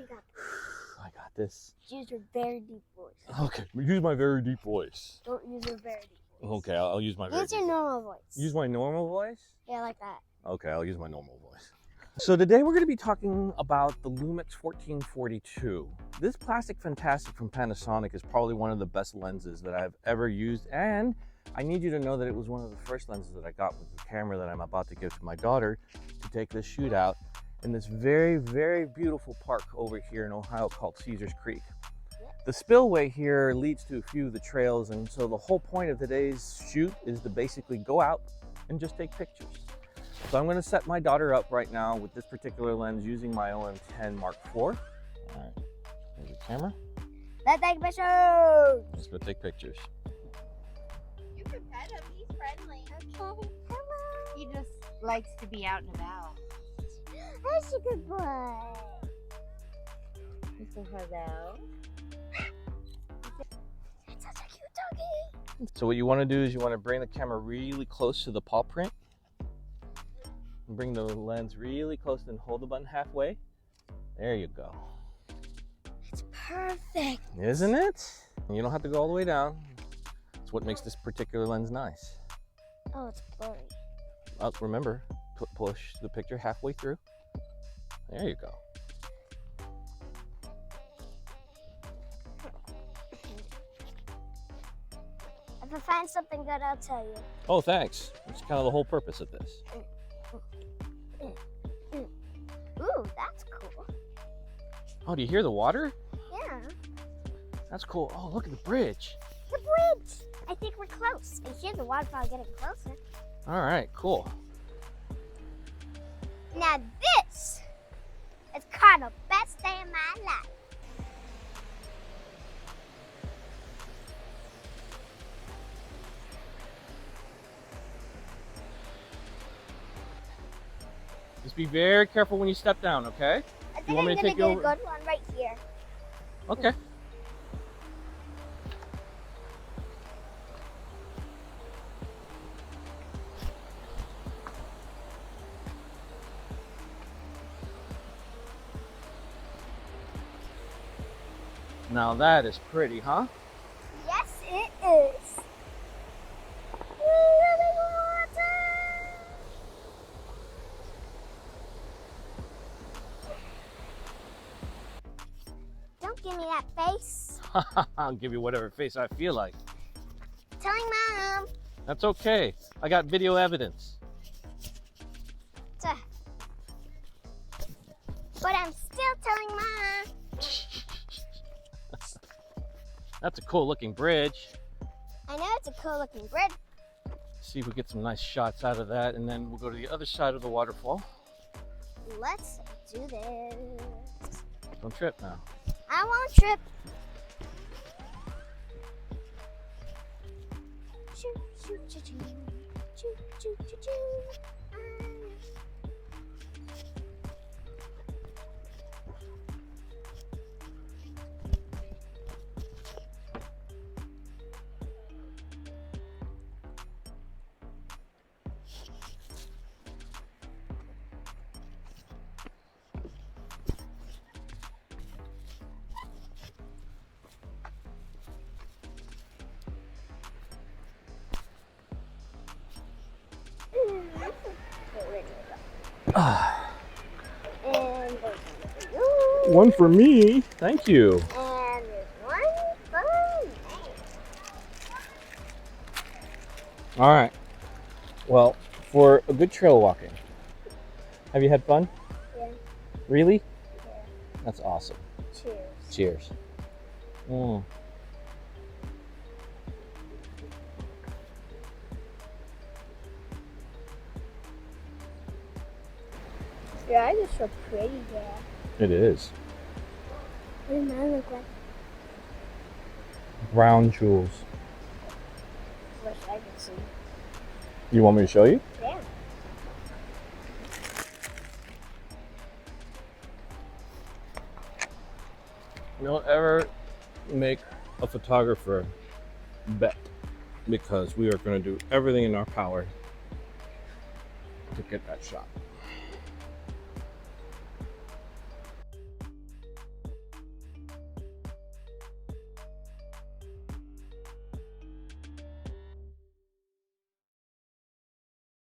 got this. I got this. Use your very deep voice. Okay, use my very deep voice. Don't use your very deep voice. Okay, I'll use my very Use deep your normal voice. Use my normal voice? Yeah, like that. Okay, I'll use my normal voice. So today we're going to be talking about the Lumix 1442. This plastic fantastic from Panasonic is probably one of the best lenses that I've ever used, and I need you to know that it was one of the first lenses that I got with the camera that I'm about to give to my daughter to take this shoot out in this very, very beautiful park over here in Ohio called Caesars Creek. The spillway here leads to a few of the trails, and so the whole point of today's shoot is to basically go out and just take pictures. So I'm going to set my daughter up right now with this particular lens using my OM10 Mark IV. All right, there's the camera. Let's take pictures. Let's go take pictures. You can pet him, he's friendly. Okay, come on. He just likes to be out and about. That's a good boy. Mr. Hello. It's such a cute doggy. So what you want to do is you want to bring the camera really close to the paw print. And bring the lens really close and hold the button halfway. There you go. It's perfect. Isn't it? And you don't have to go all the way down. That's what makes this particular lens nice. Oh, it's blurry. Remember, push the picture halfway through. There you go. If I find something good, I'll tell you. Oh, thanks. That's kind of the whole purpose of this. Ooh, that's cool. Oh, do you hear the water? Yeah. That's cool. Oh, look at the bridge. The bridge. I think we're close. I hear the waterfall getting closer. All right, cool. Now this is kind of the best day of my life. Just be very careful when you step down, okay? I think You want me I'm to gonna take get you a over? good one right here. Okay. Now that is pretty, huh? Yes, it is. Running water. Don't give me that face. I'll give you whatever face I feel like. Telling Mom. That's okay. I got video evidence. Duh. But I'm still telling Mom. That's a cool looking bridge. I know it's a cool looking bridge. See if we get some nice shots out of that, and then we'll go to the other side of the waterfall. Let's do this. Don't trip now. I won't trip. Choo, choo, choo, choo. Choo, choo, choo, choo. And there's one for you. One for me. Thank you. And there's one for me. All right. Well, for a good trail walking. Have you had fun? Yeah. Really? Yeah. That's awesome. Cheers. Cheers. Mm. Your eyes are so pretty, Dad. It is. What does mine look like? Brown jewels. Wish I could see. You want me to show you? Yeah. Don't ever make a photographer bet, because we are going to do everything in our power to get that shot.